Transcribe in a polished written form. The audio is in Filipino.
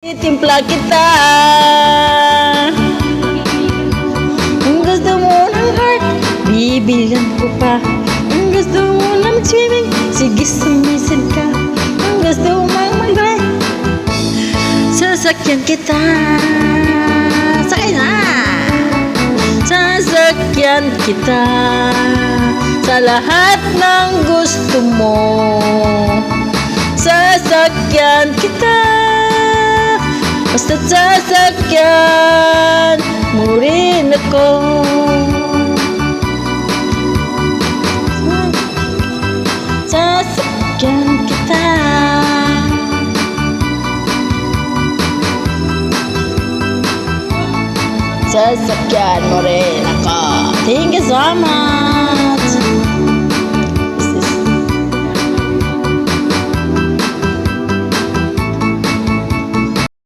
Timpla kita. Kung gusto mo ng heart, bibilang ko pa. Kung gusto mo na mag-swimming, sige sumisid ka. Kung gusto mo mag-ride, sasakyan kita. Sakay na! Sasakyan kita sa lahat ng gusto mo. Sasakyan kita, basta't sasakyan mo rin ako. Sasakyan kita. Sasakyan mo rin ako. Thank you so much.